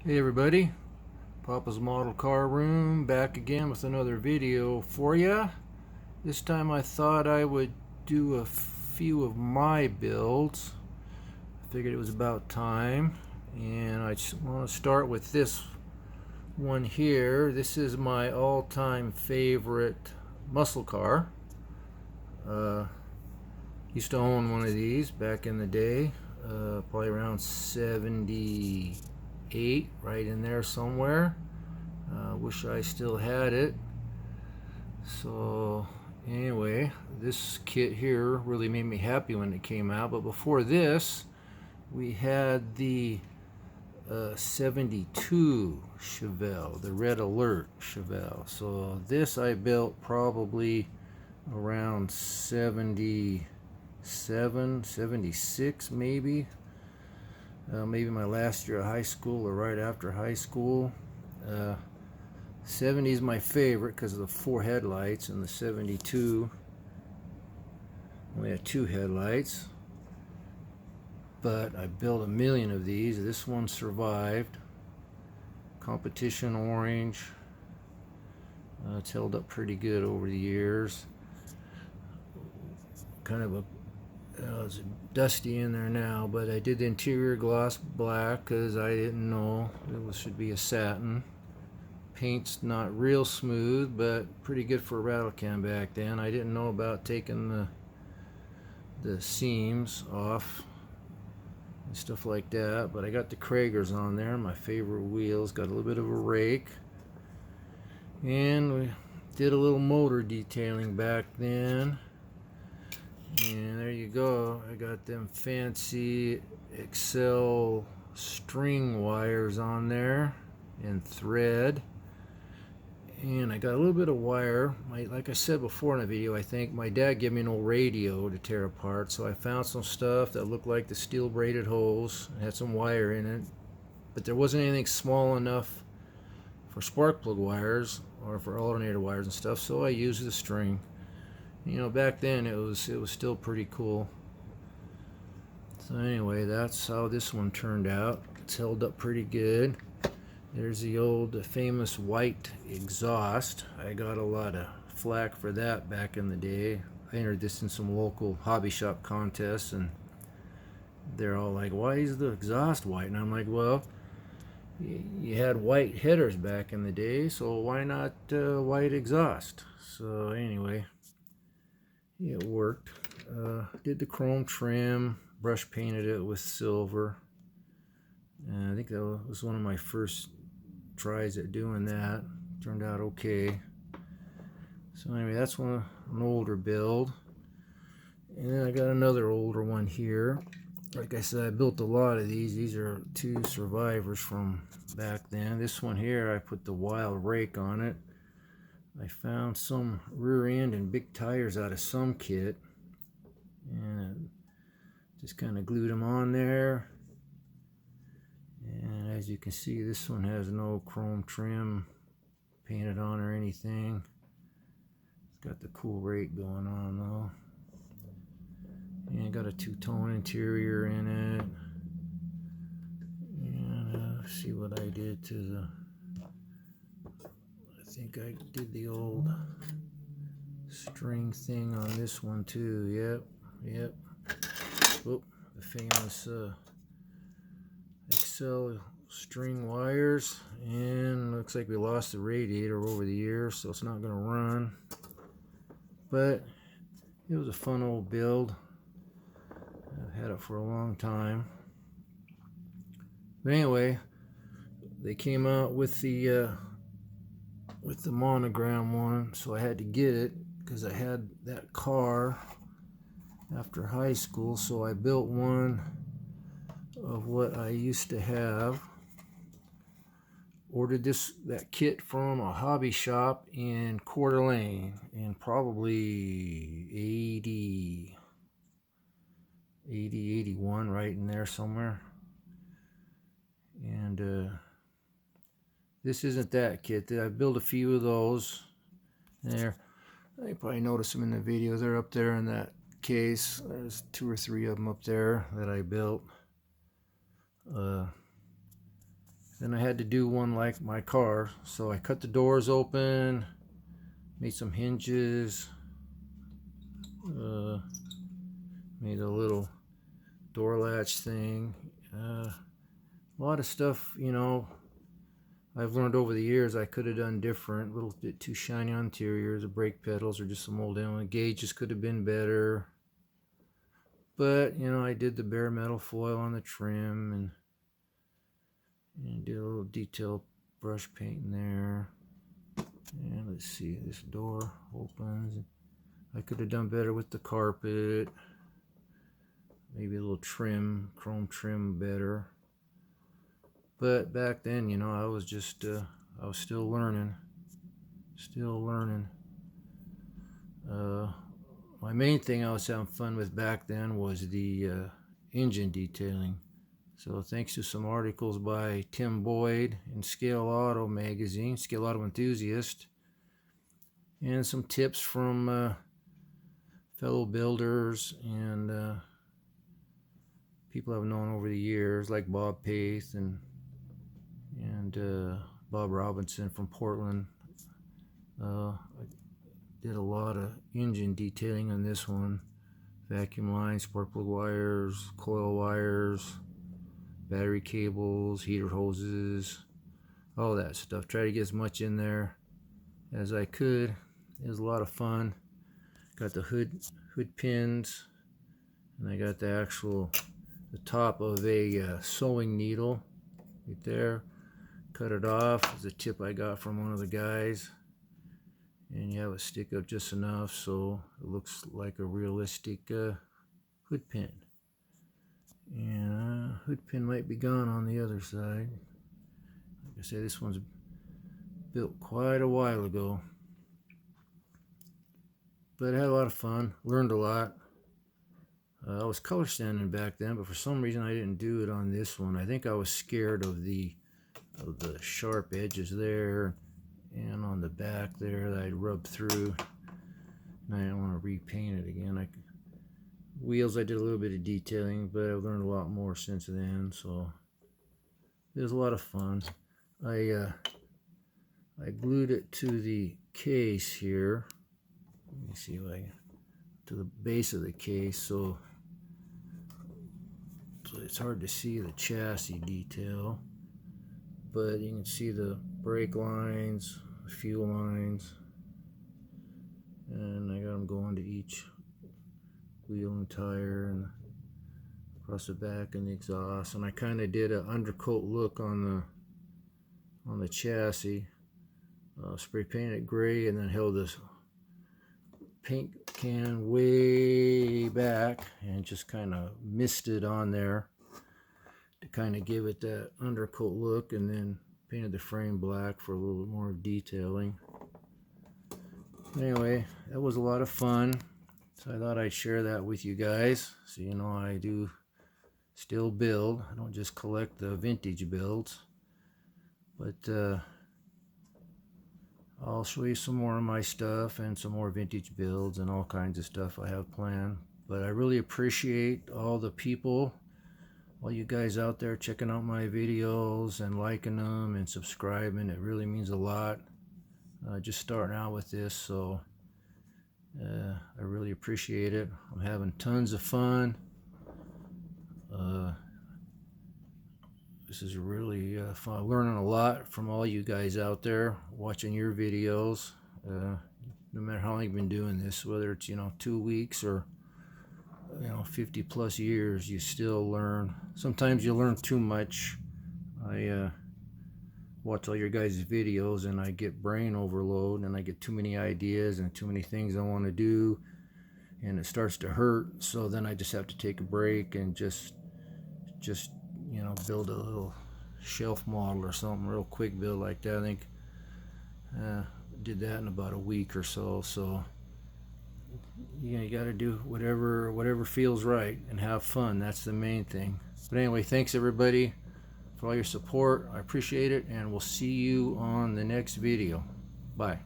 Hey everybody, Papa's Model Car Room back again with another video for ya. This time I thought I would do a few of my builds. I figured it was about time, and I just want to start with this one here. This is my all-time favorite muscle car. Uh, Used to own one of these back in the day, probably around 78, right in there somewhere. Wish I still had it. So anyway, this kit here really made me happy when it came out. But before this, we had the 72 Chevelle, the Red Alert Chevelle. So this I built probably around 77, 76 maybe. Maybe my last year of high school or right after high school. 70 is my favorite because of the 4 headlights, and the 72 only had 2 headlights. But I built a million of these. This one survived. Competition orange. It's held up pretty good over the years. Kind of it's dusty in there now, but I did the interior gloss black because I didn't know it should be a satin. Paint's not real smooth, but pretty good for a rattle can back then. I didn't know about taking the seams off and stuff like that, but I got the Kragers on there, my favorite wheels. Got a little bit of a rake, and we did a little motor detailing back then. And there you go. I got them fancy Excel string wires on there and thread. And I got a little bit of wire. Like I said before in the video, I think my dad gave me an old radio to tear apart. So I found some stuff that looked like the steel braided hose. It had some wire in it. But there wasn't anything small enough for spark plug wires or for alternator wires and stuff. So I used the string. You know, back then it was still pretty cool. So anyway, that's how this one turned out. It's held up pretty good. There's the old famous white exhaust. I got a lot of flack for that back in the day. I entered this in some local hobby shop contests, and they're all like, why is the exhaust white? And I'm like, well, you had white headers back in the day, so why not white exhaust? So anyway, it worked. Did the chrome trim, brush painted it with silver. And I think that was one of my first tries at doing that. Turned out okay. So anyway, that's an older build. And then I got another older one here. Like I said, I built a lot of these. These are 2 survivors from back then. This one here, I put the wild rake on it. I found some rear end and big tires out of some kit, and just kind of glued them on there. And as you can see, this one has no chrome trim painted on or anything. It's got the cool rake going on though. And got a 2-tone interior in it. And see what I did to the... I think I did the old string thing on this one too. Yep. Oh, the famous Excel string wires, and looks like we lost the radiator over the years, so it's not going to run, but it was a fun old build. I've had it for a long time. But anyway, they came out with the monogram one, so I had to get it because I had that car after high school. So I built one of what I used to have. Ordered that kit from a hobby shop in Coeur d'Alene in probably 81, right in there somewhere. And this isn't that kit. I built a few of those there. You probably noticed them in the video. They're up there in that case. There's 2 or 3 of them up there that I built. Then I had to do one like my car, so I cut the doors open, made some hinges, made a little door latch thing. A lot of stuff, you know, I've learned over the years I could have done different. A little bit too shiny on interiors, the brake pedals are just some old element. Gauges could have been better. But, you know, I did the bare metal foil on the trim and did a little detail brush paint in there. And let's see, this door opens. I could have done better with the carpet. Maybe a little trim, chrome trim better. But back then, you know, I was just, I was still learning. My main thing I was having fun with back then was the engine detailing. So thanks to some articles by Tim Boyd in Scale Auto magazine, Scale Auto Enthusiast, and some tips from fellow builders and people I've known over the years, like Bob Paith and Bob Robinson from Portland. I did a lot of engine detailing on this one. Vacuum lines, spark plug wires, coil wires, battery cables, heater hoses, all that stuff. Try to get as much in there as I could. It was a lot of fun. Got the hood pins, and I got the top of a sewing needle right there. Cut it off. It's a tip I got from one of the guys. And you have it stick up just enough so it looks like a realistic hood pin. And hood pin might be gone on the other side. Like I say, this one's built quite a while ago. But I had a lot of fun, learned a lot. I was color sanding back then, but for some reason I didn't do it on this one. I think I was scared of the sharp edges there and on the back there that I'd rubbed through. And I didn't want to repaint it again. Wheels I did a little bit of detailing, but I've learned a lot more since then, so it was a lot of fun. I glued it to the case here. Let me see if I can, to the base of the case, so it's hard to see the chassis detail, but you can see the brake lines, fuel lines, and I got them going to each wheel and tire and across the back and the exhaust. And I kind of did an undercoat look on the chassis. Spray painted it gray and then held this paint can way back and just kind of misted on there to kind of give it that undercoat look, and then painted the frame black for a little bit more detailing. Anyway, that was a lot of fun, so I thought I'd share that with you guys, so you know I do still build. I don't just collect the vintage builds, but I'll show you some more of my stuff and some more vintage builds and all kinds of stuff I have planned. But I really appreciate all the people, all you guys out there checking out my videos and liking them and subscribing. It really means a lot. Just starting out with this, so I really appreciate it. I'm having tons of fun. This is really fun. Learning a lot from all you guys out there watching your videos. No matter how long you've been doing this, whether it's 2 weeks or 50 plus years, you still learn. Sometimes you learn too much. I watch all your guys' videos and I get brain overload and I get too many ideas and too many things I want to do, and it starts to hurt. So then I just have to take a break and just build a little shelf model or something, real quick build like that. I think did that in about a week or so. So you got to do whatever feels right and have fun. That's the main thing. But anyway, thanks everybody for all your support. I appreciate it, and we'll see you on the next video. Bye.